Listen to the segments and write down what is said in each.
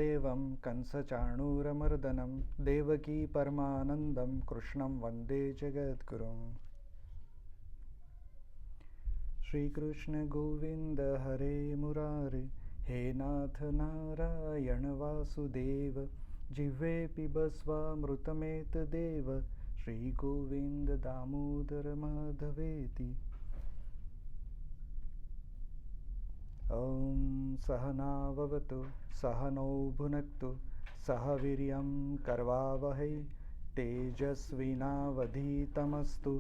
देवं कंसचाणूरमर्दनं देवकी परमानन्दं कृष्णं वन्दे जगद्गुरुम्। श्रीकृष्ण गोविन्द हरे मुरारे, हे नाथ नारायण वासुदेव, जिह्वे पिबस्वामृतमेतदेव, श्रीगोविन्द दामोदर माधवेति। ॐ सहनाववतु सहनौ भुनक्तु सह वीर्यं करवावहै, तेजस्विनावधीतमस्तु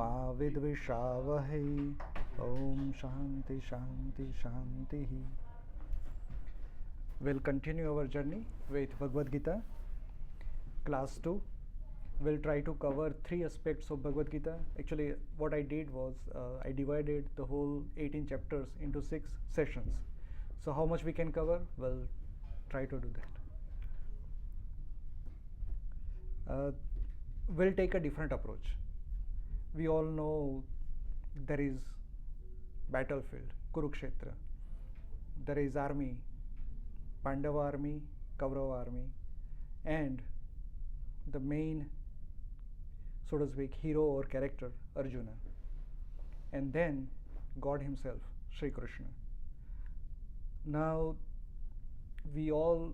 मा विद्विषावहै। ॐ शान्ति शान्ति शान्तिः। We'll continue our journey with Bhagavad Gita, class 2. We'll try to cover 3 aspects of Bhagavad Gita. Actually, what I did was I divided the whole 18 chapters into 6 sessions. So how much we can cover? We'll try to do that. We'll take a different approach. We all know there is battlefield, Kurukshetra. There is army, Pandava army, Kaurava army, and the main, so to speak, hero or character, Arjuna, and then God himself, Sri Krishna. Now we all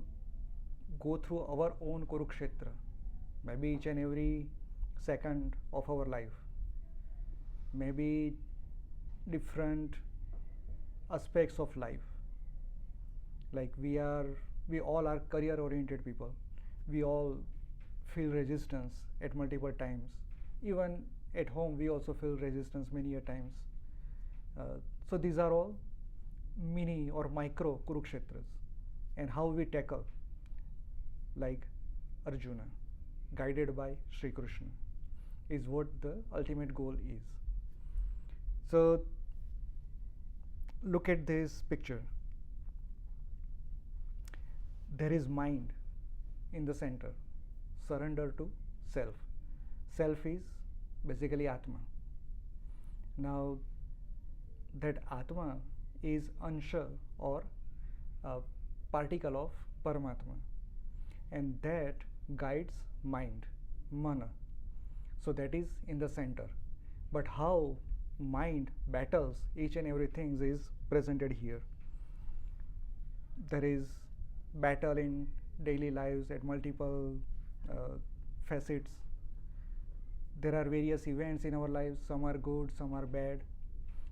go through our own Kurukshetra, maybe each and every second of our life, maybe different aspects of life. Like we all are career oriented people. We all feel resistance at multiple times. Even at home we also feel resistance many a times. So these are all mini or micro Kurukshetras, and how we tackle, like Arjuna, guided by Sri Krishna, is what the ultimate goal is. So look at this picture. There is mind in the center. Surrender to self. Self is basically Atma. Now that Atma is Ansha or a particle of Paramatma, and that guides mind, Mana. So that is in the center. But how mind battles each and everything is presented here. There is battle in daily lives at multiple facets. There are various events in our lives. Some are good, some are bad.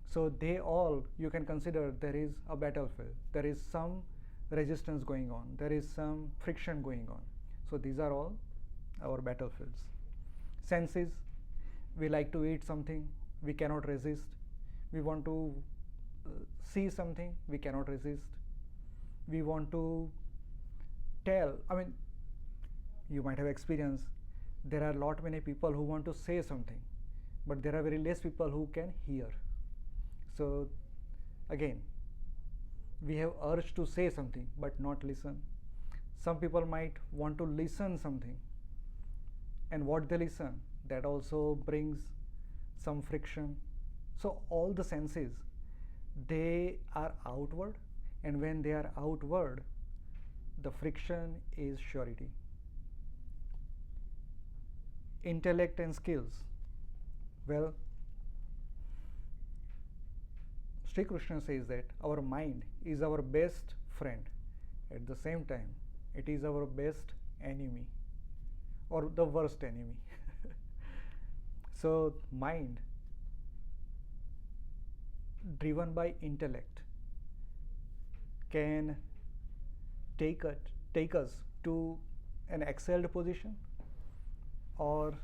So they all, you can consider, there is a battlefield. There is some resistance going on. There is some friction going on. So these are all our battlefields. Senses, we like to eat something, we cannot resist. We want to see something, we cannot resist. We want to tell, you might have experienced, there are many people who want to say something, but there are very less people who can hear. So again, we have urge to say something but not listen. Some people might want to listen something, and what they listen, that also brings some friction. So all the senses, they are outward, and when they are outward, the friction is surety. Intellect and skills. Well, Sri Krishna says that our mind is our best friend. At the same time, it is our best enemy, or the worst enemy. So mind, driven by intellect, can take us to an excelled position, or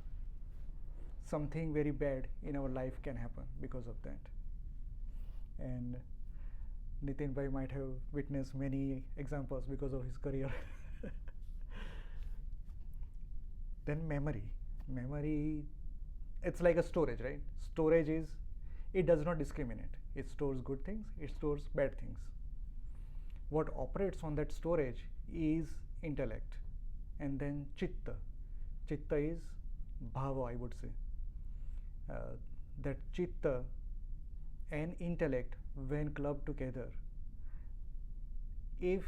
something very bad in our life can happen because of that. And Nitin bhai might have witnessed many examples because of his career. Then memory, it's like a storage, right? Storage is, it does not discriminate. It stores good things, it stores bad things. What operates on that storage is intellect, and then chitta. Chitta is bhava, I would say. That chitta and intellect, when clubbed together, if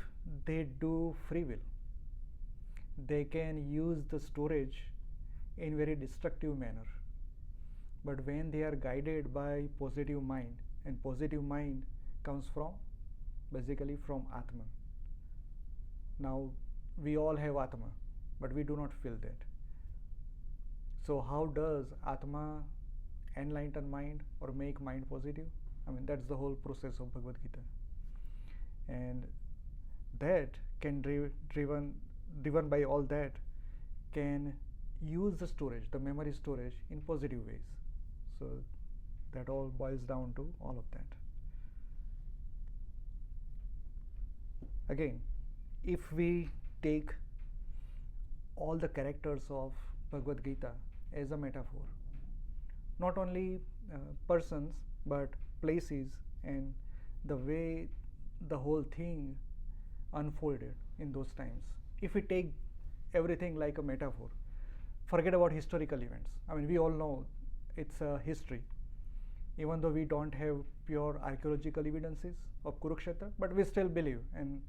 they do free will, they can use the storage in very destructive manner. But when they are guided by positive mind, and positive mind comes from basically from Atman. Now we all have Atma, but we do not feel that. So how does Atma enlighten mind or make mind positive? I mean, that's the whole process of Bhagavad Gita. And that can driven by all that, can use the storage, the memory storage, in positive ways. So that all boils down to all of that. Again, if we take all the characters of Bhagavad Gita as a metaphor, not only persons but places, and the way the whole thing unfolded in those times. If we take everything like a metaphor, forget about historical events. I mean, we all know it's a history, even though we don't have pure archaeological evidences of Kurukshetra, but we still believe, and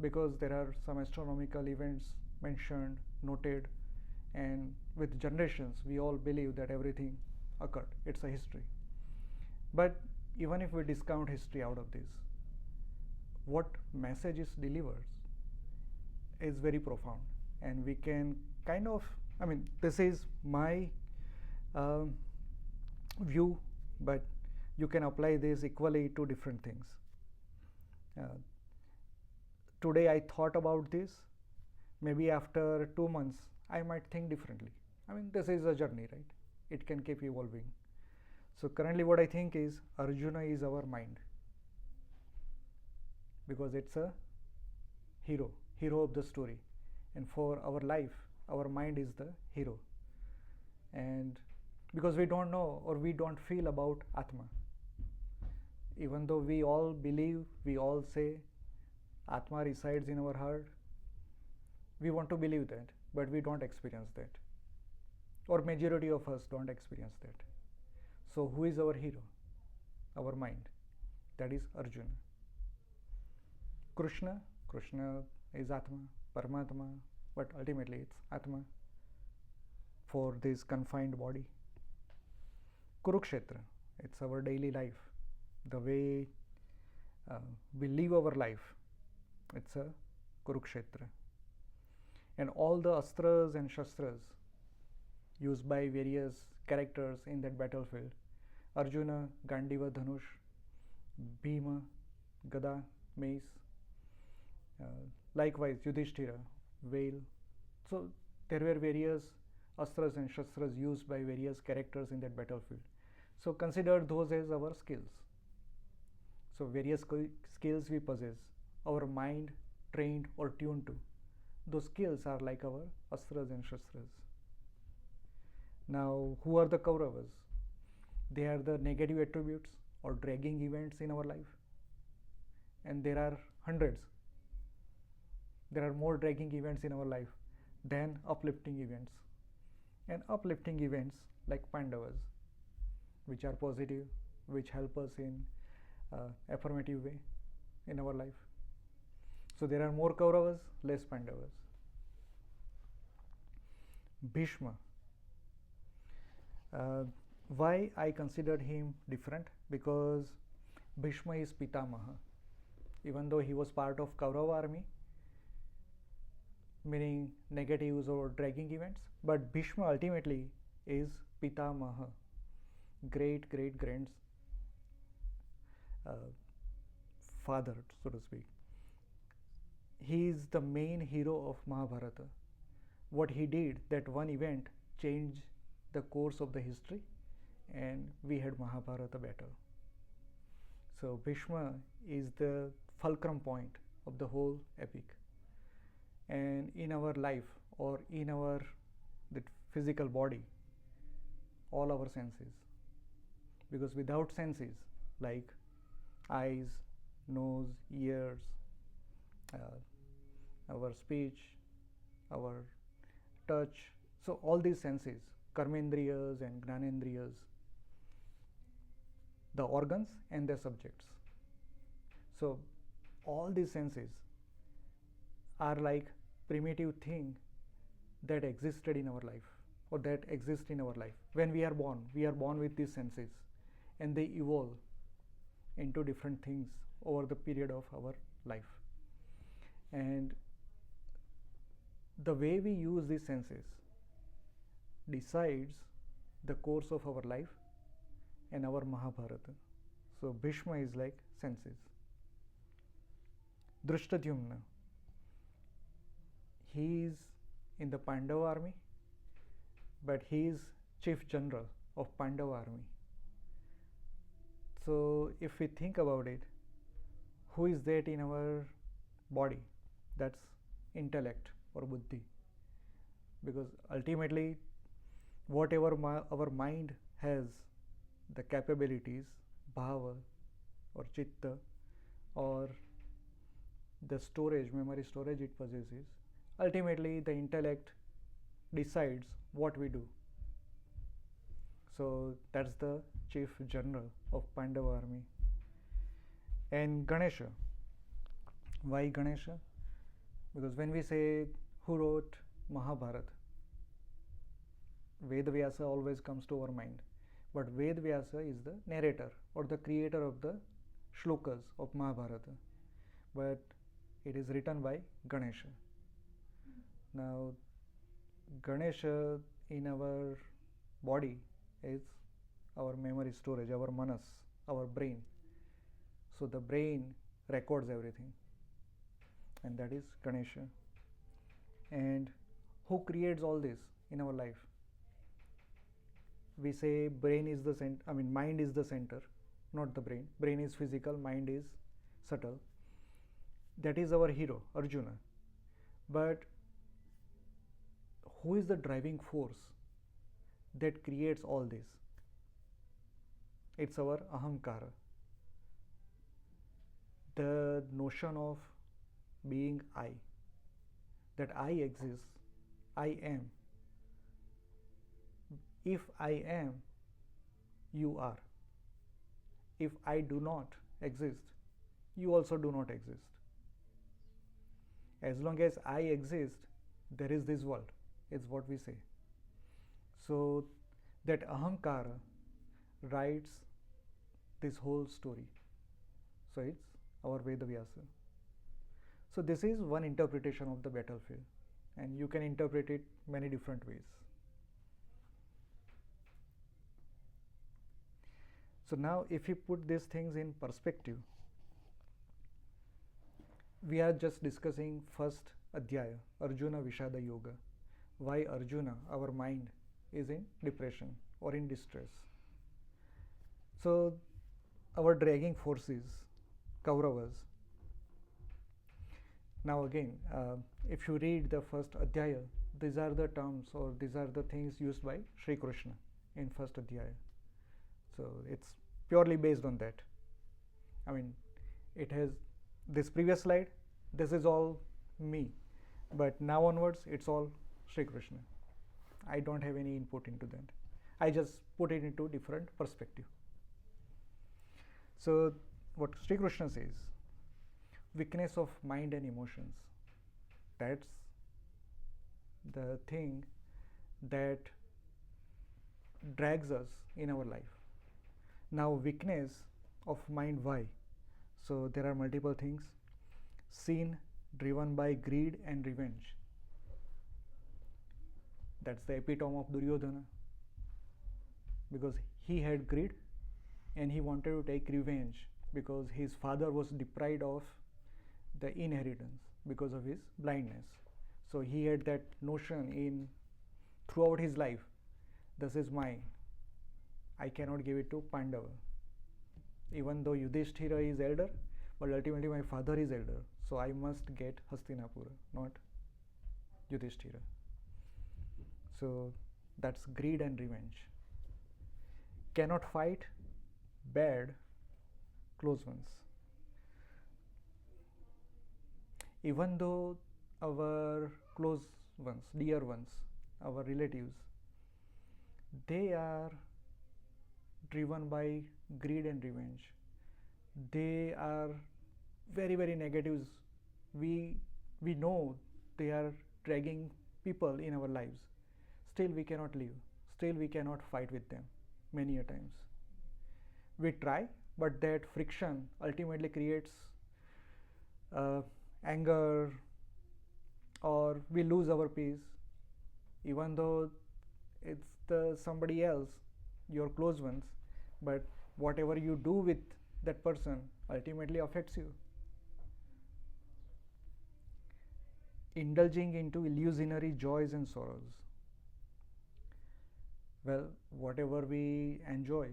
because there are some astronomical events mentioned, noted, and with generations we all believe that everything occurred. It's a history. But even if we discount history out of this, what message is delivered is very profound, and we can kind of, I mean, this is my view, but you can apply this equally to different things. Today I thought about this, maybe after 2 months I might think differently. I mean, this is a journey, right? It can keep evolving. So currently what I think is Arjuna is our mind, because it's a hero of the story, and for our life our mind is the hero. And because we don't know or we don't feel about Atma, even though we all believe, we all say Atma resides in our heart, we want to believe that, but we don't experience that, or majority of us don't experience that. So who is our hero? Our mind. That is Arjuna. Krishna is Atma, Paramatma, but ultimately it's Atma for this confined body. Kurukshetra, it's our daily life, the way we live our life. It's a Kurukshetra. And all the astras and shastras used by various characters in that battlefield, Arjuna, Gandiva, Dhanush, Bhima, Gada, Mace, likewise Yudhishthira, Veil. So there were various astras and shastras used by various characters in that battlefield. So consider those as our skills. So various skills we possess, our mind trained or tuned to, those skills are like our astras and shastras. Now, who are the Kauravas? They are the negative attributes or dragging events in our life, and there are hundreds. There are more dragging events in our life than uplifting events. And uplifting events like Pandavas, which are positive, which help us in affirmative way in our life. So there are more Kauravas, less Pandavas. Bhishma. Why I considered him different? Because Bhishma is Pitamaha. Even though he was part of Kaurava army, meaning negatives or dragging events, but Bhishma ultimately is Pitamaha, great father, so to speak. He is the main hero of Mahabharata. What he did, that one event changed the course of the history, and we had Mahabharata battle. So Bhishma is the fulcrum point of the whole epic. And in our life, or in our the physical body, all our senses, because without senses like eyes, nose, ears, our speech, our touch, so all these senses, karmendriyas and gnanendriyas, the organs and their subjects. So all these senses are like primitive thing that existed in our life, or that exist in our life. When we are born with these senses, and they evolve into different things over the period of our life. And the way we use these senses decides the course of our life and our Mahabharata. So Bhishma is like senses. Drishtadyumna, he is in the Pandava army, but he is chief general of Pandava army. So if we think about it, who is that in our body? That's intellect or buddhi. Because ultimately, whatever our mind has, the capabilities, bhava or chitta, or the storage, memory storage it possesses, ultimately the intellect decides what we do. So that's the chief general of Pandava army. And Ganesha, why Ganesha? Because when we say who wrote Mahabharata, Vedvyasa always comes to our mind. But Vedvyasa is the narrator or the creator of the shlokas of Mahabharata. But it is written by Ganesha. Now, Ganesha in our body is our memory storage, our manas, our brain. So the brain records everything, and that is Ganesha. And who creates all this in our life? We say brain is the center, mind is the center, not the brain. Brain is physical, mind is subtle. That is our hero, Arjuna. But who is the driving force that creates all this? It's our ahamkara. The notion of being I, that I exist, I am. If I am, you are. If I do not exist, you also do not exist. As long as I exist, there is this world, is what we say. So that ahamkara writes this whole story. So it's our Vedavyasa. So this is one interpretation of the battlefield, and you can interpret it many different ways. So now if you put these things in perspective, we are just discussing first adhyaya, Arjuna Vishada Yoga. Why Arjuna, our mind, is in depression or in distress. So our dragging forces, Kauravas. Now again, if you read the first adhyaya, these are the terms or these are the things used by Sri Krishna in first adhyaya. So it's purely based on that. It has this previous slide, this is all me, but now onwards it's all Sri Krishna. I don't have any input into that. I just put it into different perspective. So what Sri Krishna says, weakness of mind and emotions, that's the thing that drags us in our life. Now weakness of mind, why? So there are multiple things. Sin driven by greed and revenge. That's the epitome of Duryodhana, because he had greed and he wanted to take revenge because his father was deprived of the inheritance because of his blindness. So he had that notion in throughout his life, this is mine, I cannot give it to Pandava. Even though Yudhishthira is elder, but ultimately my father is elder, so I must get Hastinapura, not Yudhishthira. So that's greed and revenge. Cannot fight bad close ones. Even though our close ones, dear ones, our relatives, they are driven by greed and revenge. They are very, very negatives. We know they are dragging people in our lives, still we cannot live, still we cannot fight with them many a times. We try, but that friction ultimately creates anger, or we lose our peace, even though it's the somebody else, your close ones, but whatever you do with that person ultimately affects you. Indulging into illusionary joys and sorrows. Well, whatever we enjoy,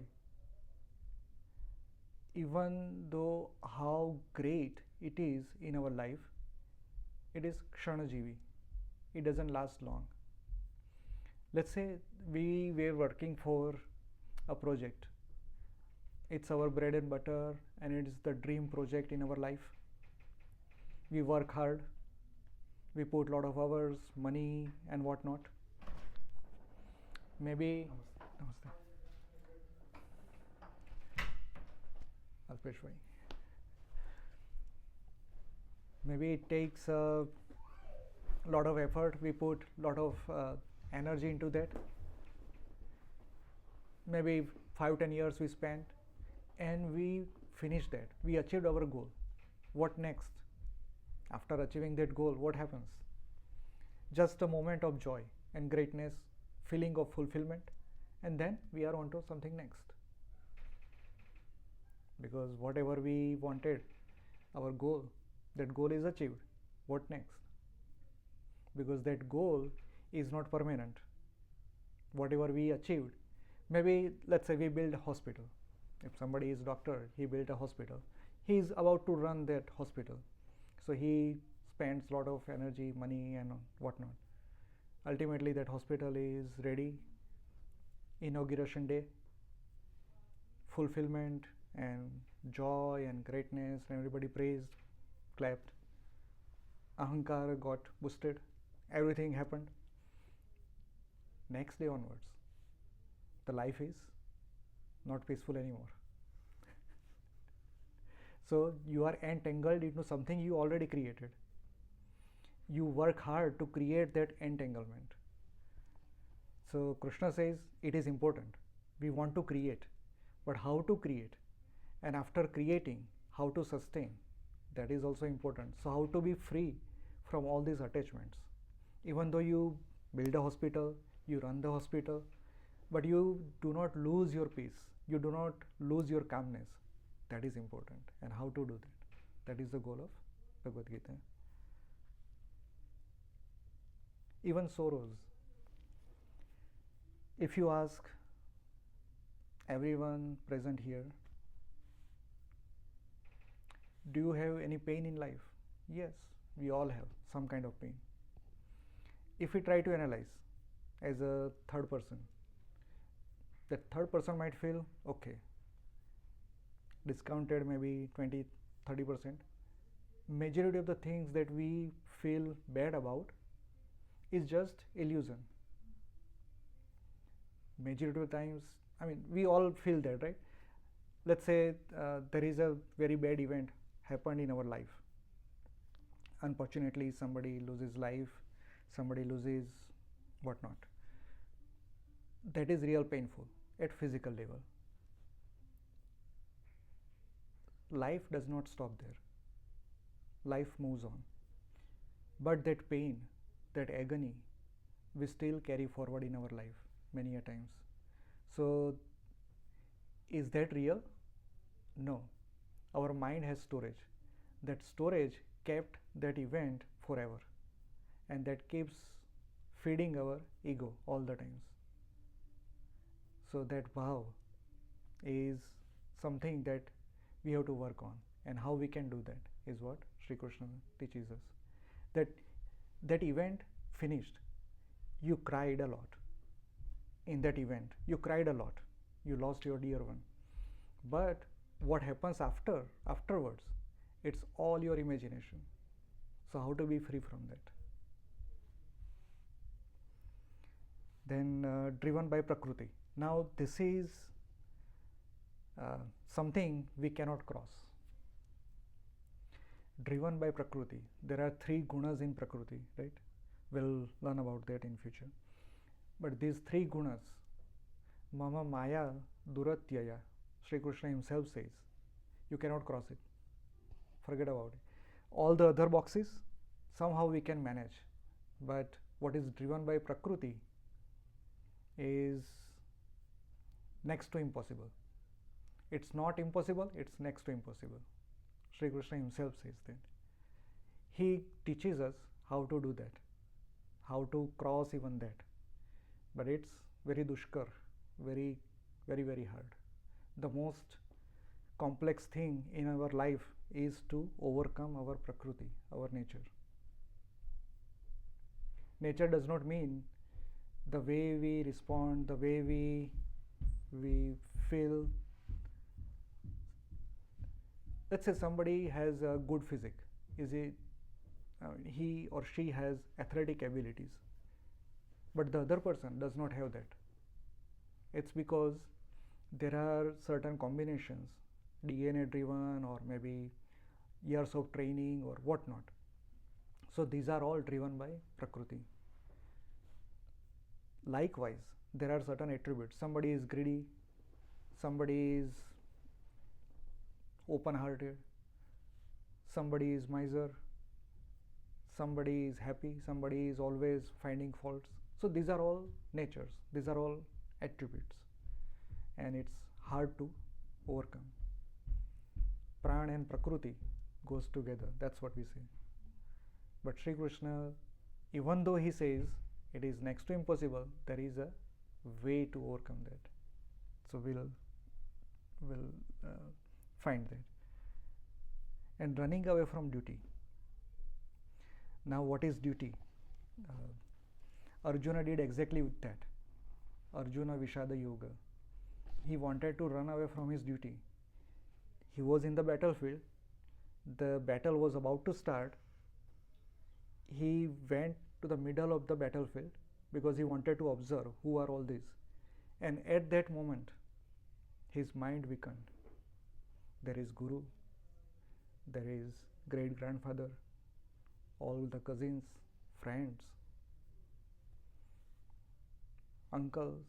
even though how great it is in our life, it is kshanajivi. It doesn't last long. Let's say we were working for a project. It's our bread and butter, and it's the dream project in our life. We work hard, we put a lot of hours, money, and whatnot. Maybe, namaste. Alpesh bhai. Maybe it takes a lot of effort, we put a lot of energy into that. Maybe 5-10 years we spent, and we finished that. We achieved our goal. What next? After achieving that goal, what happens? Just a moment of joy and greatness, feeling of fulfillment, and then we are on to something next. Because whatever we wanted, our goal, that goal is achieved. What next? Because that goal is not permanent. Whatever we achieved, maybe let's say we build a hospital. If somebody is doctor, he built a hospital. He is about to run that hospital. So he spends a lot of energy, money, and whatnot. Ultimately, that hospital is ready. Inauguration day, fulfillment and joy and greatness, and everybody praised, clapped. Ahankar got boosted. Everything happened. Next day onwards, the life is not peaceful anymore. So you are entangled into something you already created. You work hard to create that entanglement. So Krishna says it is important. We want to create, but how to create? And after creating, how to sustain? That is also important. So how to be free from all these attachments? Even though you build a hospital, you run the hospital, but you do not lose your peace. You do not lose your calmness. That is important. And how to do that? That is the goal of Bhagavad Gita. Even sorrows. If you ask everyone present here, do you have any pain in life? Yes, we all have some kind of pain. If we try to analyze as a third person, that third person might feel okay, discounted maybe 20-30%. Majority of the things that we feel bad about is just illusion. Majority of times, I mean, we all feel that, right? Let's say there is a very bad event happened in our life. Unfortunately, somebody loses life, somebody loses whatnot. That is real painful at physical level. Life does not stop there. Life moves on. But that pain, that agony, we still carry forward in our life many a times. So, is that real? No. Our mind has storage. That storage kept that event forever, and that keeps feeding our ego all the times. So that bhav is something that we have to work on, and how we can do that is what Sri Krishna teaches us. That event finished, you cried a lot. In that event, you cried a lot. You lost your dear one. But what happens afterwards, it's all your imagination. So how to be free from that? Then driven by Prakriti. Now this is something we cannot cross. Driven by Prakriti. There are 3 gunas in Prakriti, right? We'll learn about that in future. But these three gunas, Mama Maya Duratyaya, Sri Krishna himself says, you cannot cross it. Forget about it. All the other boxes, somehow we can manage. But what is driven by Prakriti is next to impossible. It's not impossible, it's next to impossible. Sri Krishna himself says that. He teaches us how to do that, how to cross even that. But it's very dushkar, very, very, very hard. The most complex thing in our life is to overcome our Prakriti, our nature. Nature does not mean the way we respond, the way we feel. Let's say somebody has a good physique. He or she has athletic abilities, but the other person does not have that. It's because there are certain combinations, DNA driven or maybe years of training or whatnot. So these are all driven by Prakriti. Likewise, there are certain attributes. Somebody is greedy, somebody is open hearted, somebody is miser, somebody is happy, somebody is always finding faults. So these are all natures, these are all attributes, and it's hard to overcome. Pran and Prakriti goes together, that's what we say. But Sri Krishna, even though he says it is next to impossible, there is a way to overcome that. So we'll find that. And running away from duty. Now what is duty? Arjuna did exactly with that. Arjuna Vishada Yoga. He wanted to run away from his duty. He was in the battlefield. The battle was about to start. He went to the middle of the battlefield because he wanted to observe who are all these. And at that moment, his mind weakened. There is Guru, there is great grandfather, all the cousins, friends, uncles.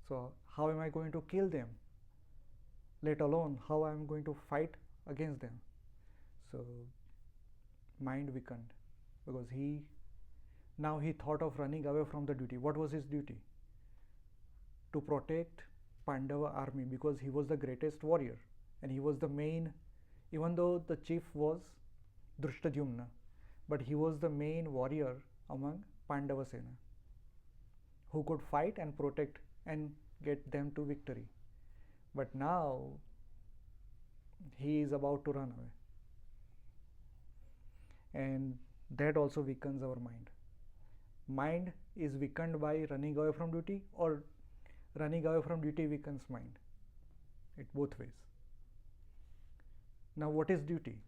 So how am I going to kill them? Let alone how I am going to fight against them. So mind weakened because he thought of running away from the duty. What was his duty? To protect Pandava army, because he was the greatest warrior and he was the main, even though the chief was Drishtadyumna, but he was the main warrior among Pandava Sena who could fight and protect and get them to victory. But now he is about to run away, and that also weakens our mind. Mind is weakened by running away from duty, or running away from duty weakens mind. It both ways. Now what is duty?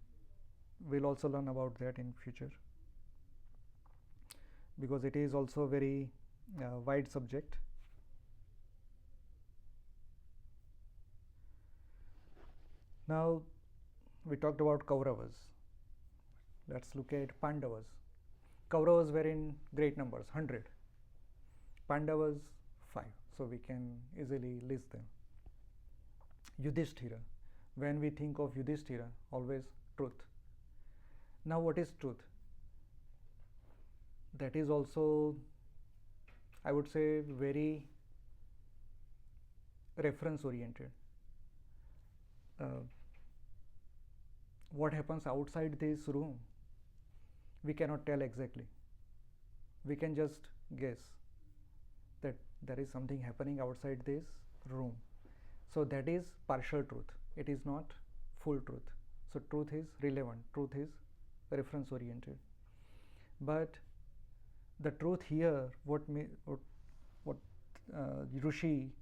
We'll also learn about that in future, because it is also a very wide subject. Now we talked about Kauravas. Let's look at Pandavas. Kauravas were in great numbers, 100. Pandavas 5. So we can easily list them. Yudhishthira. When we think of Yudhishthira, always truth. Now what is truth? That is also, I would say, very reference oriented. What happens outside this room, we cannot tell exactly. We can just guess that there is something happening outside this room. So that is partial truth. It is not full truth. So truth is relevant. Truth is reference oriented. But the truth here, what Rishi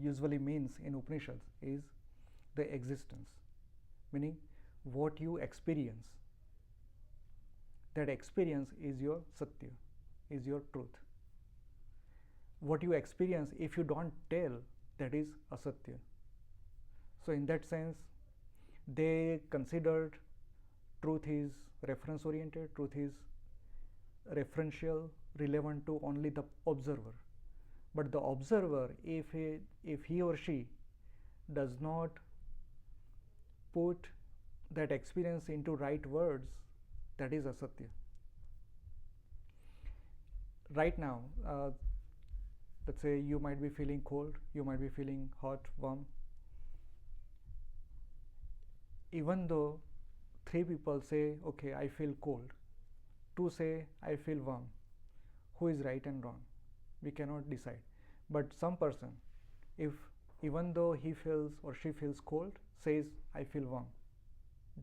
usually means in Upanishads is the existence, meaning what you experience. That experience is your satya, is your truth. What you experience, if you don't tell, that is asatya. So in that sense, they considered truth is reference oriented, truth is referential, relevant to only the observer. But the observer, if he or she does not put that experience into right words, that is asatya. Right now, let's say you might be feeling cold, you might be feeling hot, warm. Even though 3 people say, okay, I feel cold, 2 say, I feel warm, who is right and wrong? We cannot decide. But some person, if even though he feels or she feels cold, says, I feel warm,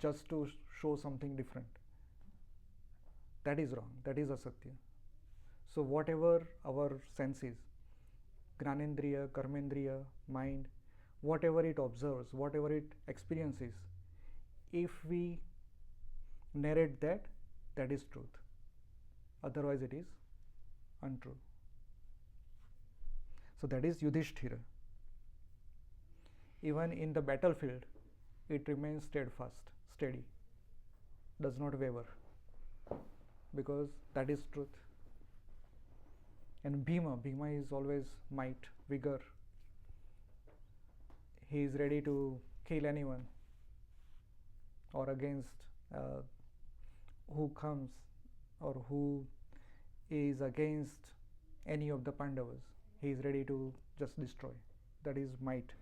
just to show something different, that is wrong, that is asatya. So whatever our senses, Gnanendriya, Karmendriya, mind, whatever it observes, whatever it experiences, if we narrate that, that is truth. Otherwise it is untrue. So that is Yudhishthira. Even in the battlefield, it remains steadfast, steady, does not waver, because that is truth. And Bhima is always might, vigor. He is ready to kill anyone or against who comes or who is against any of the Pandavas. He is ready to just destroy. That is might.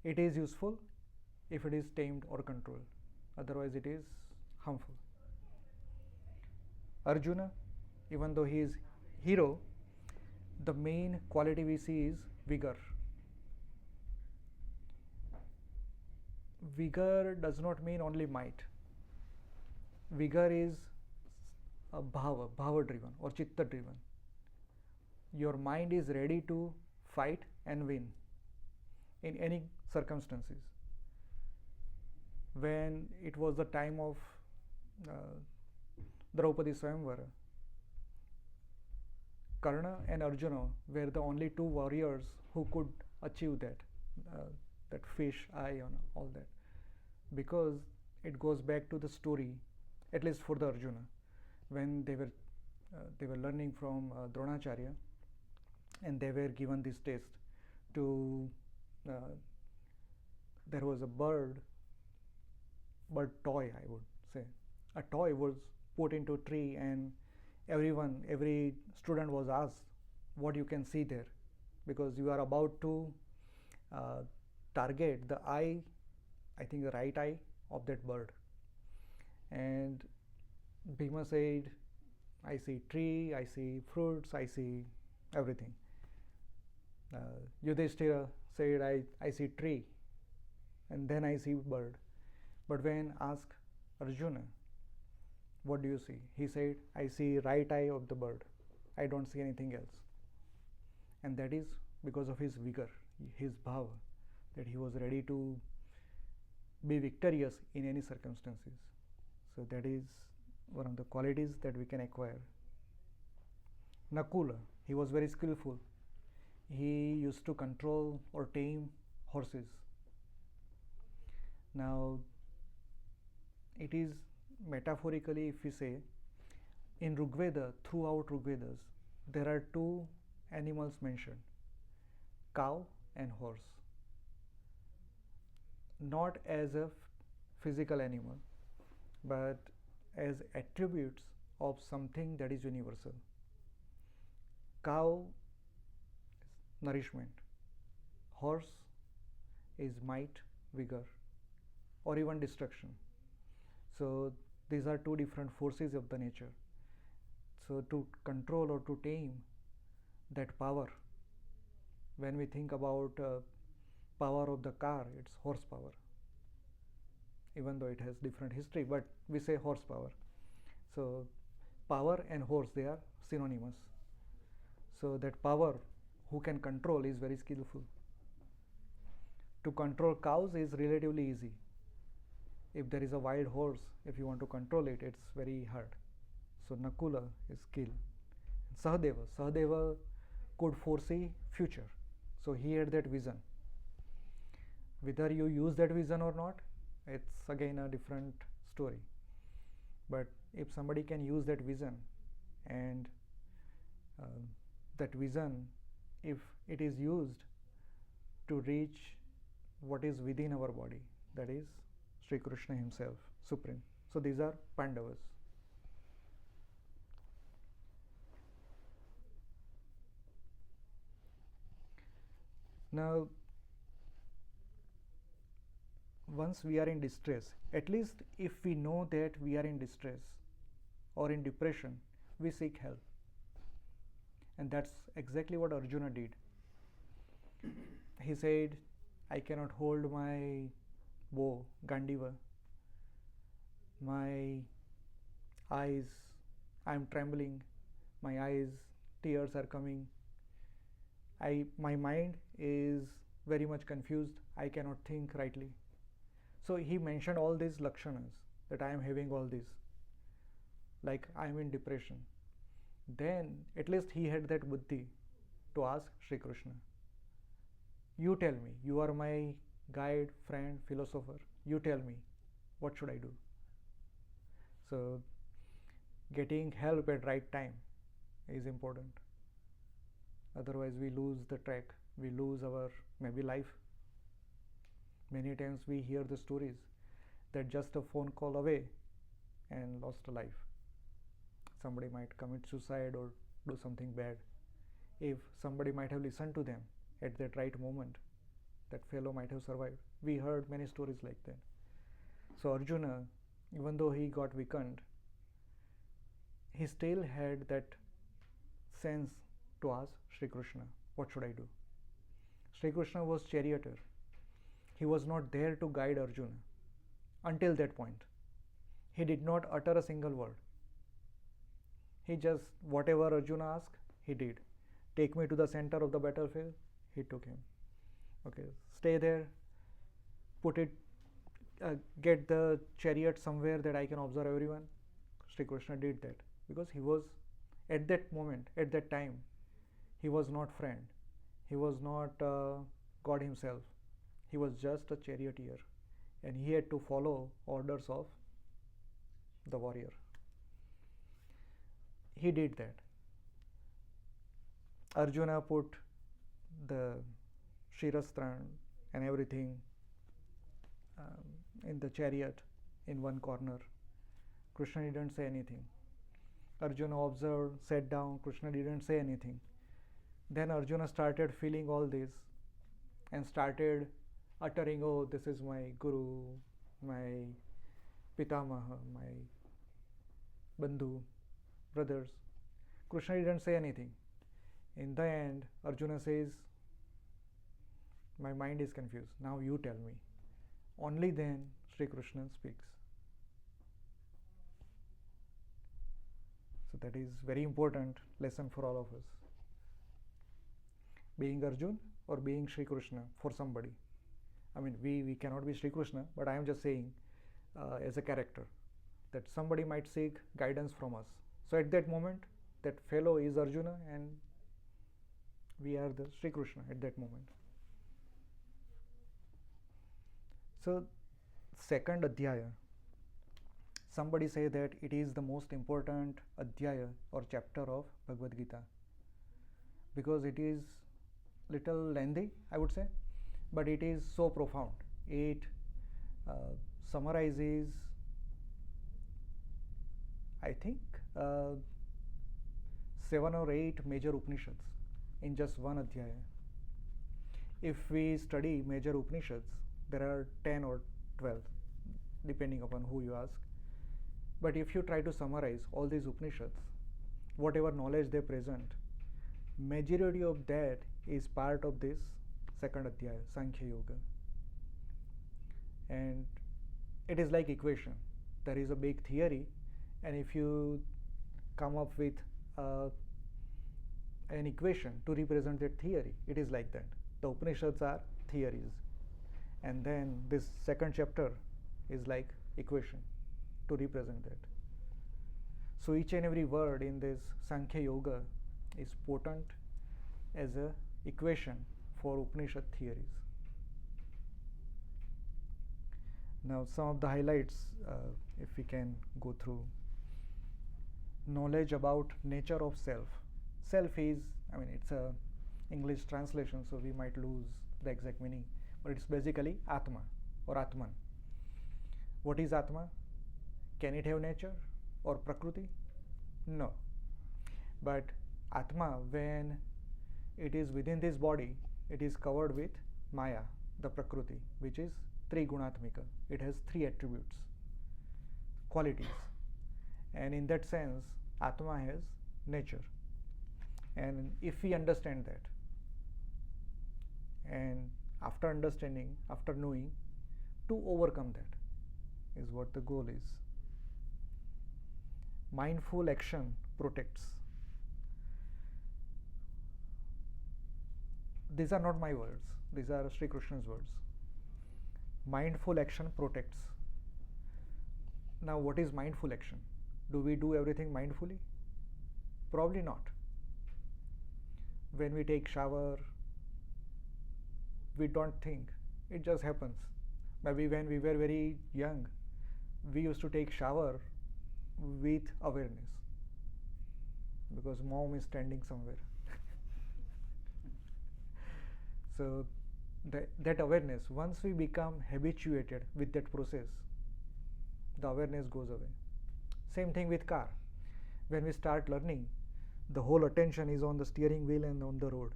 It is useful if it is tamed or controlled. Otherwise it is harmful. Arjuna, even though he is hero, the main quality we see is vigor. Vigor does not mean only might. Vigor is a bhava driven or chitta driven. Your mind is ready to fight and win in any circumstances. When it was the time of Draupadi Swayamvara, Karna and Arjuna were the only 2 warriors who could achieve that fish eye and all that, because it goes back to the story, at least for the Arjuna, when they were learning from Dronacharya, and they were given this test to there was a bird toy, I would say. A toy was put into a tree, and every student was asked what you can see there, because you are about to target the eye, I think the right eye of that bird. And Bhima said, I see tree, I see fruits, I see everything. Yudhishthira said, I see tree, and then I see bird. But when asked Arjuna, what do you see? He said, I see right eye of the bird. I don't see anything else. And that is because of his vigor, his bhava, that he was ready to be victorious in any circumstances. So that is one of the qualities that we can acquire. Nakula, he was very skillful. He used to control or tame horses. Now, it is metaphorically, if we say, in Rigveda, throughout Rigvedas, there are 2 animals mentioned, cow and horse. Not as a physical animal, but as attributes of something that is universal. Cow is nourishment, horse is might, vigor, or even destruction. So these are 2 different forces of the nature. So to control or to tame that power, when we think about power of the car, it's horsepower, even though it has different history, but we say horsepower. So power and horse, they are synonymous. So that power, who can control, is very skillful. To control cows is relatively easy. If there is a wild horse, if you want to control it, it's very hard. So Nakula is skill. Sahadeva could foresee future. So he had that vision. Whether you use that vision or not, it's again a different story. But if somebody can use that vision and that vision, if it is used to reach what is within our body, that is Sri Krishna himself, Supreme. So these are Pandavas. Now, once we are in distress, at least if we know that we are in distress or in depression, we seek help. And that's exactly what Arjuna did. He said, I cannot hold my bow, Gandiva. My eyes, I am trembling. My eyes, tears are coming. My mind is very much confused. I cannot think rightly. So he mentioned all these lakshanas, that I am having all this, like I am in depression. Then at least he had that buddhi to ask Sri Krishna, you tell me, you are my guide, friend, philosopher, you tell me, what should I do? So getting help at right time is important. Otherwise we lose the track, we lose our maybe life. Many times we hear the stories that just a phone call away and lost a life. Somebody might commit suicide or do something bad. If somebody might have listened to them at that right moment, that fellow might have survived. We heard many stories like that. So Arjuna, even though he got weakened, he still had that sense to ask Sri Krishna, what should I do? Sri Krishna was charioteer. He was not there to guide Arjuna until that point. He did not utter a single word. He just, whatever Arjuna asked, he did. Take me to the center of the battlefield, he took him. Okay, stay there, put it, get the chariot somewhere that I can observe everyone. Sri Krishna did that because he was, at that moment, at that time, he was not friend. He was not God himself. He was just a charioteer, and he had to follow orders of the warrior. He did that. Arjuna put the Shirastran and everything in the chariot in one corner. Krishna didn't say anything. Arjuna observed, sat down, Krishna didn't say anything. Then Arjuna started feeling all this and started uttering, oh, this is my Guru, my Pitamaha, my Bandhu, brothers. Krishna didn't say anything. In the end, Arjuna says, my mind is confused. Now you tell me. Only then Sri Krishna speaks. So that is very important lesson for all of us. Being Arjun or being Sri Krishna for somebody. I mean, we cannot be Sri Krishna, but I am just saying as a character that somebody might seek guidance from us. So at that moment, that fellow is Arjuna and we are the Sri Krishna at that moment. So second adhyaya, somebody say that it is the most important adhyaya or chapter of Bhagavad Gita because it is little lengthy, I would say, but it is so profound. It summarizes, I think, 7 or 8 major Upanishads in just one adhyaya. If we study major Upanishads, there are 10 or 12, depending upon who you ask. But if you try to summarize all these Upanishads, whatever knowledge they present, majority of that is part of this second adhyaya, Sankhya Yoga. And it is like equation. There is a big theory, and if you come up with an equation to represent that theory, it is like that. The Upanishads are theories, and then this second chapter is like equation to represent that. So each and every word in this Sankhya Yoga is potent as a equation for Upanishad theories. Now some of the highlights, if we can go through. knowledge about nature of self. Self is, I mean, it's a English translation, so we might lose the exact meaning, but it's basically Atma or Atman. What is Atma? Can it have nature or Prakriti? No. But Atma, when it is within this body, it is covered with Maya, the Prakriti, which is Trigunatmika. It has three attributes, qualities. And in that sense, Atma has nature. And if we understand that, and after understanding, after knowing, to overcome that is what the goal is. Mindful action protects. These are not my words, these are Sri Krishna's words. Mindful action protects. Now, what is mindful action? Do we do everything mindfully? Probably not. When we take shower, we don't think, it just happens. Maybe when we were very young, we used to take shower with awareness because mom is standing somewhere. So that awareness, once we become habituated with that process, the awareness goes away. Same thing with car. When we start learning, the whole attention is on the steering wheel and on the road.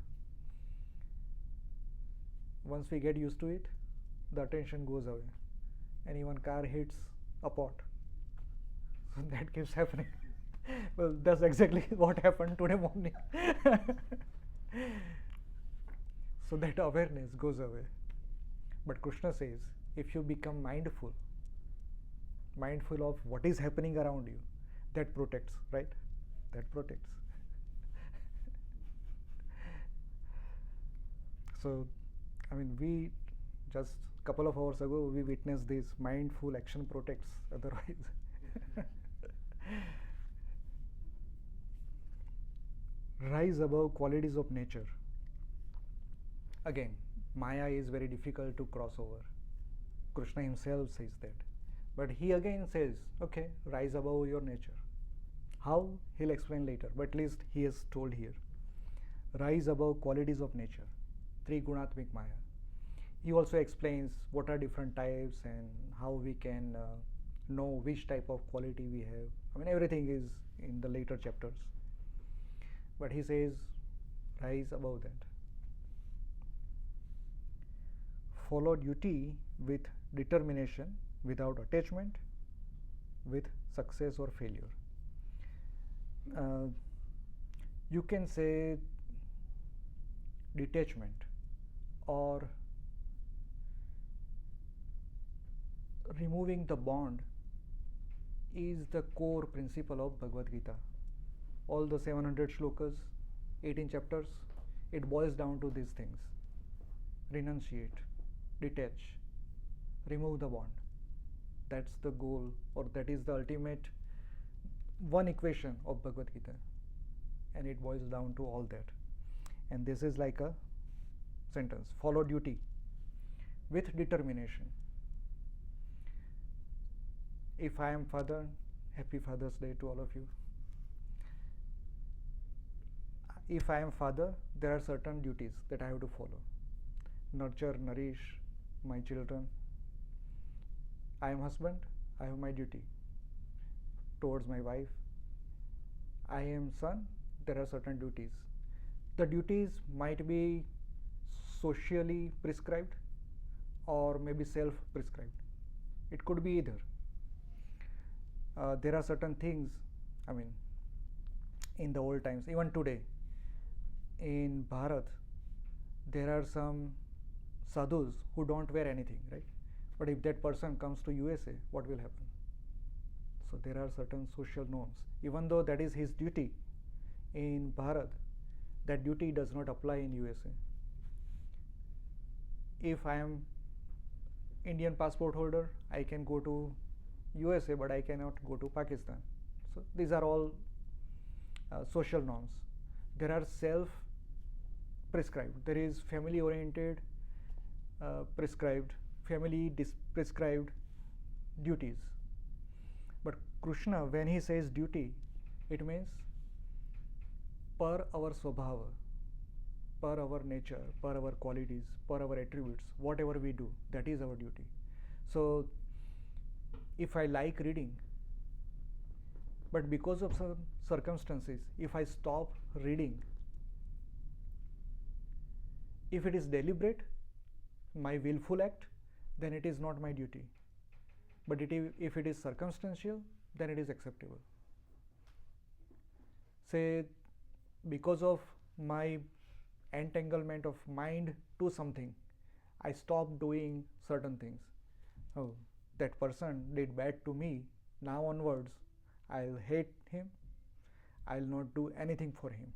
Once we get used to it, the attention goes away, and even car hits a pot. So that keeps happening. Well, that's exactly what happened today morning. So that awareness goes away. But Krishna says, if you become mindful of what is happening around you, that protects, right? That protects. So, I mean, we just a couple of hours ago we witnessed this mindful action protects, otherwise. Rise above qualities of nature. Again, Maya is very difficult to cross over. Krishna himself says that. But he again says, okay, rise above your nature. How? He'll explain later, but at least he has told here. Rise above qualities of nature. Trigunatmik Maya. He also explains what are different types and how we can know which type of quality we have. I mean, everything is in the later chapters. But he says, rise above that. Follow duty with determination, without attachment, with success or failure. You can say detachment or removing the bond is the core principle of Bhagavad Gita. All the 700 shlokas, 18 chapters, it boils down to these things. Renunciate, detach, remove the bond. That's the goal, or that is the ultimate one equation of Bhagavad Gita, and it boils down to all that. And this is like a sentence: follow duty with determination. If I am father, happy Father's Day to all of you. If I am father, there are certain duties that I have to follow. Nurture, nourish my children. I am husband, I have my duty towards my wife. I am son, there are certain duties. The duties might be socially prescribed or maybe self-prescribed. It could be either. There are certain things, I mean, in the old times, even today, in Bharat, there are some sadhus who don't wear anything, right? But if that person comes to USA, what will happen? So there are certain social norms. Even though that is his duty in Bharat, that duty does not apply in USA. If I am Indian passport holder, I can go to USA, but I cannot go to Pakistan. So these are all social norms. There are self-prescribed. There is family-oriented, prescribed, prescribed duties. But Krishna, when he says duty, It means per our swabhava, per our nature, per our qualities, per our attributes, whatever we do, that is our duty. So if I like reading, but because of some circumstances, if I stop reading, if it is deliberate, my willful act, then it is not my duty. But if it is circumstantial, then it is acceptable. Say, because of my entanglement of mind to something, I stopped doing certain things. Oh, that person did bad to me. Now onwards, I'll hate him. I'll not do anything for him.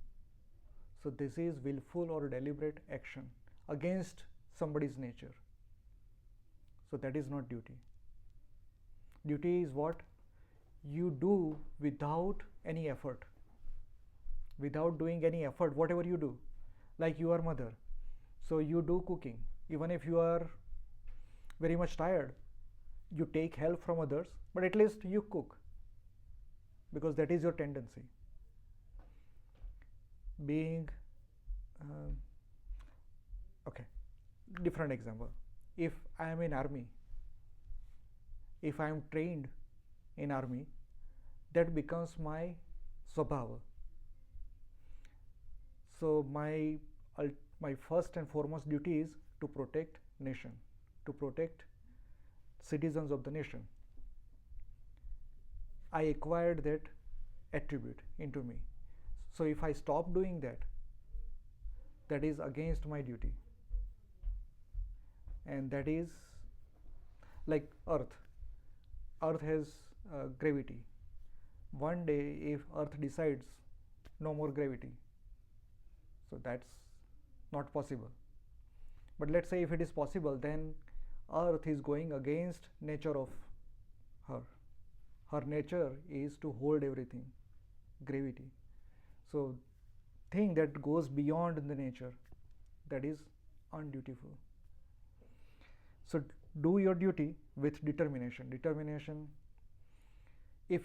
So this is willful or deliberate action against somebody's nature. So that is not duty. Duty is what you do without any effort. Without doing any effort, whatever you do, like your mother. So you do cooking. Even if you are very much tired, you take help from others, but at least you cook, because that is your tendency. Being okay, different example. If I am in army, if I am trained in army, that becomes my swabhava. So my first and foremost duty is to protect nation, to protect citizens of the nation. I acquired that attribute into me. So if I stop doing that, that is against my duty. And that is like Earth. Earth has gravity. One day, if Earth decides no more gravity, so that's not possible. But let's say if it is possible, then Earth is going against nature of her. Her nature is to hold everything, gravity. So thing that goes beyond the nature, that is undutiful. So do your duty with determination. Determination, if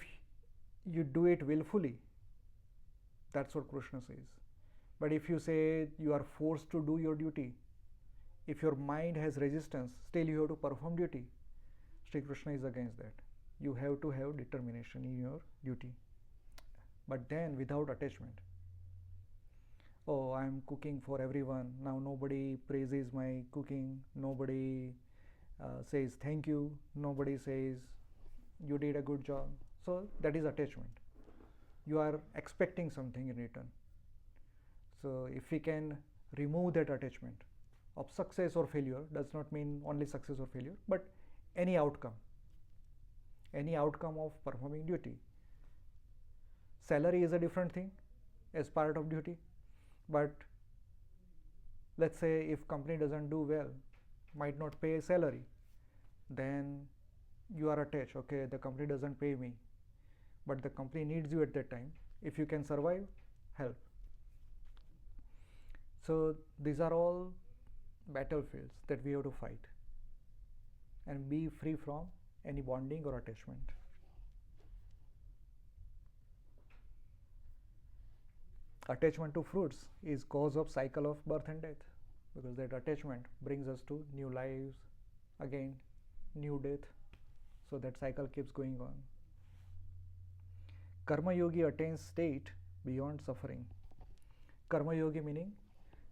you do it willfully, that's what Krishna says. But if you say you are forced to do your duty, if your mind has resistance, still you have to perform duty, Sri Krishna is against that. You have to have determination in your duty, but then without attachment. Oh, I am cooking for everyone. Now nobody praises my cooking. Nobody says thank you. Nobody says you did a good job. So that is attachment. You are expecting something in return. So if we can remove that attachment of success or failure, does not mean only success or failure, but any outcome of performing duty. Salary is a different thing as part of duty, but let's say if company doesn't do well, might not pay salary, then you are attached. Okay, the company doesn't pay me, but the company needs you at that time. If you can survive, help. So these are all battlefields that we have to fight and be free from any bonding or attachment. Attachment to fruits is cause of cycle of birth and death, because that attachment brings us to new lives, again new death. So that cycle keeps going on. Karma yogi attains state beyond suffering. Karma yogi meaning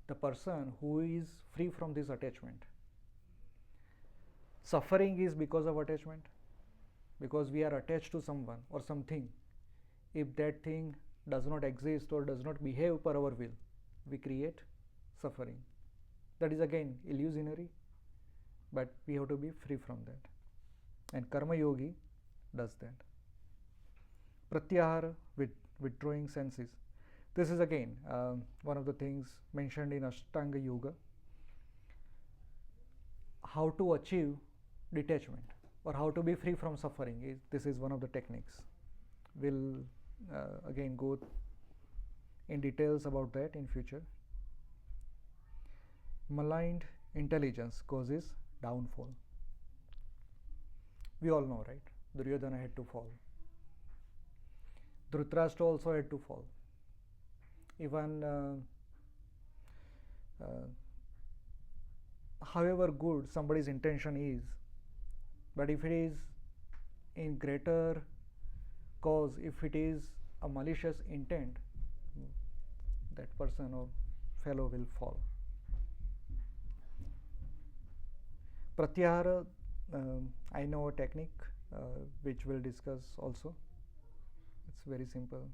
the person who is free from this attachment. Suffering is because of attachment, because we are attached to someone or something. If that thing does not exist or does not behave per our will, we create suffering. That is again illusionary, but we have to be free from that. And Karma Yogi does that. Pratyahara, withdrawing senses. This is again one of the things mentioned in Ashtanga Yoga. How to achieve detachment or how to be free from suffering. This is one of the techniques. We'll again go in details about that in future. Maligned intelligence causes downfall. We all know, right? Duryodhana had to fall. Dhritarashtra also had to fall. Even however good somebody's intention is, but if it is in greater cause, if it is a malicious intent, that person or fellow will fall. Pratyahara, I know a technique which we'll discuss also. It's very simple,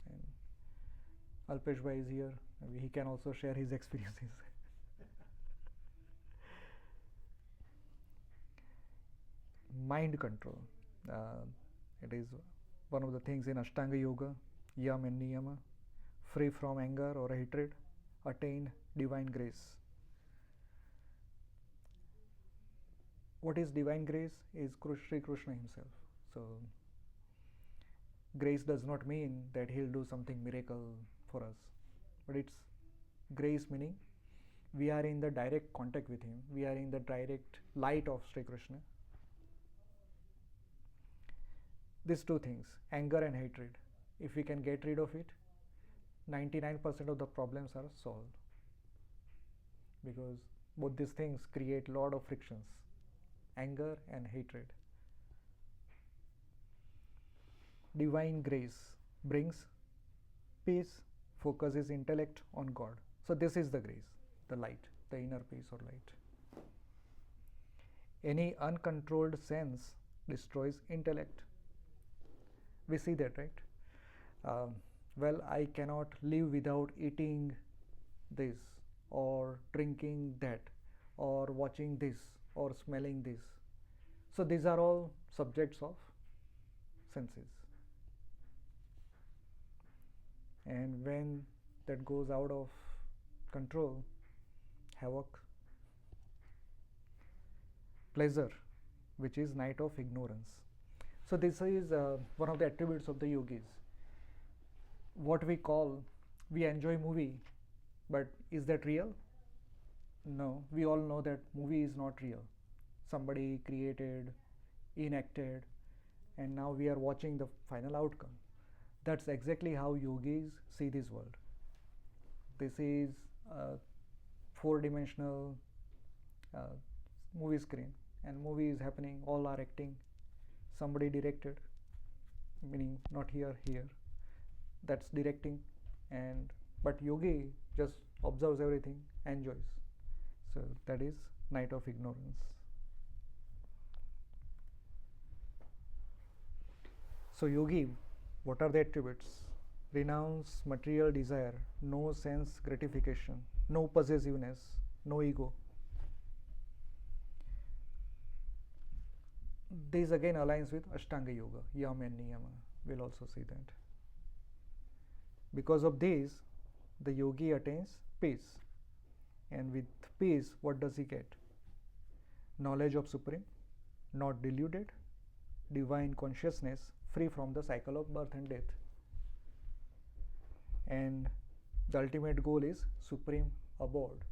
and Alpesh Bhai is here. Maybe he can also share his experiences. Mind control. It is one of the things in Ashtanga Yoga, Yam and Niyama. Free from anger or hatred, attain divine grace. What is divine grace? Is Sri Krishna himself. So grace does not mean that he'll do something miracle for us, but it's grace meaning we are in the direct contact with him, we are in the direct light of Sri Krishna. These two things, anger and hatred, if we can get rid of it, 99% of the problems are solved, because both these things create lot of frictions, anger and hatred. Divine grace brings peace, focuses intellect on God. So this is the grace, the light, the inner peace or light. Any uncontrolled sense destroys intellect. We see that, right? Well, I cannot live without eating this, or drinking that, or watching this, or smelling this. So these are all subjects of senses. And when that goes out of control, havoc. Pleasure, which is night of ignorance. So this is one of the attributes of the yogis. What we enjoy movie, but is that real? No, we all know that movie is not real. Somebody created, enacted, and now we are watching the final outcome. That's exactly how yogis see this world. This is a four-dimensional movie screen, and movie is happening, all are acting, somebody directed, meaning not here, that's directing, but yogi just observes everything, enjoys. So that is night of ignorance. So yogi, what are the attributes? Renounce material desire, no sense gratification, no possessiveness, no ego. This again aligns with Ashtanga Yoga, Yam and Niyama. We'll also see that. Because of this, the yogi attains peace. And with peace, what does he get? Knowledge of Supreme, not deluded, divine consciousness, free from the cycle of birth and death. And the ultimate goal is Supreme abode,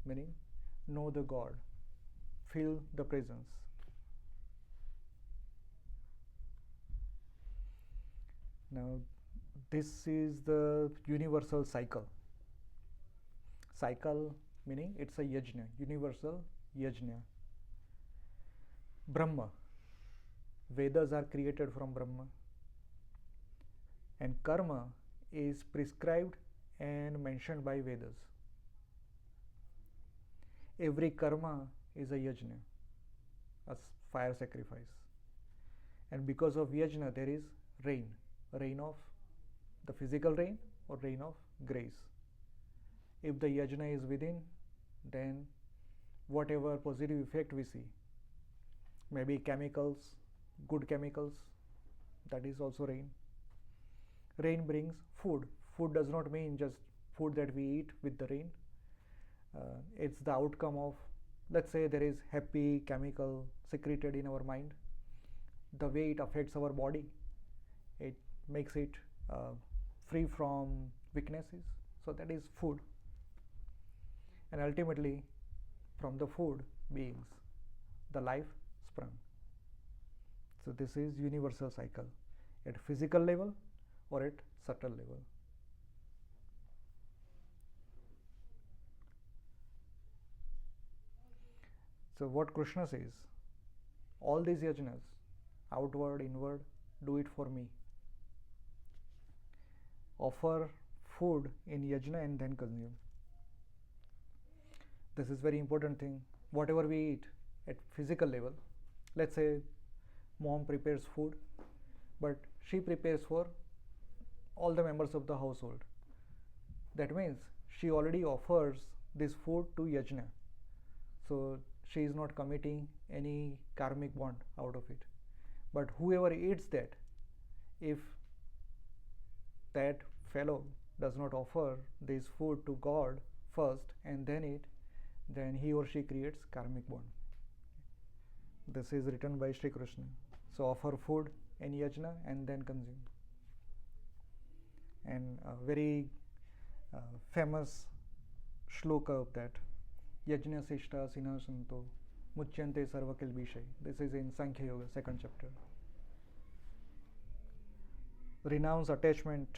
meaning know the God, feel the presence. Now, this is the universal cycle. Cycle meaning it's a yajna, universal yajna. Brahma. Vedas are created from Brahma. And karma is prescribed and mentioned by Vedas. Every karma is a yajna, a fire sacrifice. And because of yajna, there is rain of the physical rain or rain of grace. If the yajna is within, then whatever positive effect we see, maybe chemicals, good chemicals, that is also rain. Rain brings food. Food does not mean just food that we eat with the rain. It's the outcome of, let's say there is happy chemical secreted in our mind. The way it affects our body, it makes it free from weaknesses. So that is food. And ultimately, from the food beings, the life sprung. So this is universal cycle. At physical level, or at subtle level. So what Krishna says, all these yajnas, outward, inward, do it for me. Offer food in yajna and then consume. This is very important thing. Whatever we eat at physical level, let's say mom prepares food, but she prepares for all the members of the household. That means she already offers this food to yajna. So she is not committing any karmic bond out of it. But whoever eats that, if that fellow does not offer this food to God first and then eat, then he or she creates karmic bond. This is written by Sri Krishna. So offer food in yajna and then consume. And a very famous shloka of that, yajna sishta sina santo muchyante sarva kilbishay. This is in Sankhya Yoga, 2nd chapter. Renounce attachment,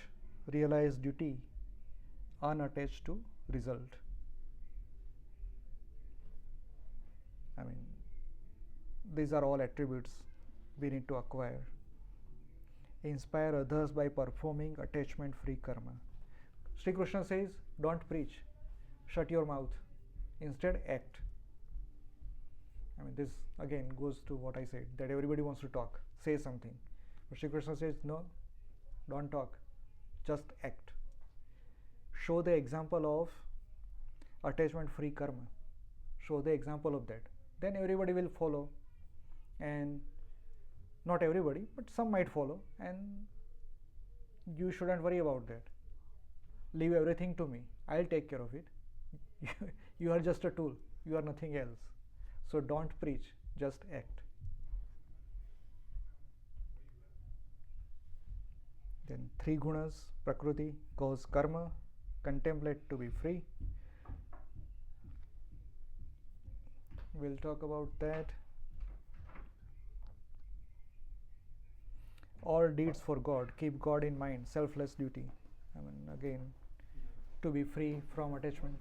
realize duty, unattached to result. I mean, these are all attributes we need to acquire. Inspire others by performing attachment free karma. Sri Krishna says, don't preach, shut your mouth, instead act. I mean, this again goes to what I said, that everybody wants to talk, say something. But Sri Krishna says, no, don't talk, just act. Show the example of attachment free karma. Show the example of that. Then everybody will follow, and not everybody, but some might follow, and you shouldn't worry about that. Leave everything to me, I'll take care of it. You are just a tool, you are nothing else. So don't preach, just act. Then 3 gunas, prakriti, cause karma, contemplate to be free. We'll talk about that. All deeds for God, keep God in mind, selfless duty. I mean, again, to be free from attachment.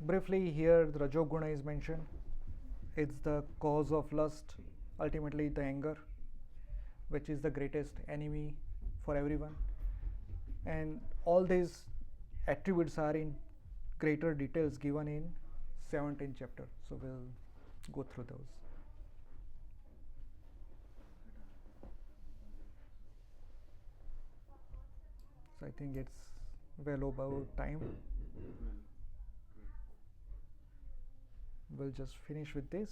Briefly, here the Rajoguna is mentioned. It's the cause of lust, ultimately the anger, which is the greatest enemy for everyone. And all these attributes are in greater details given in 17th chapter. So we'll go through those. So I think it's well about time. We'll just finish with this.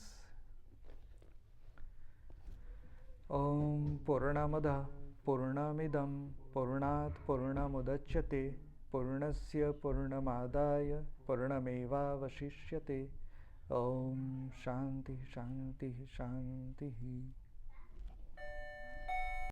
Om Purnamada Purnamidam Purnat Purnamudachyate Purnasya Purnamadaya Purnameva Vashishyate. Om Shanti Shanti Shanti.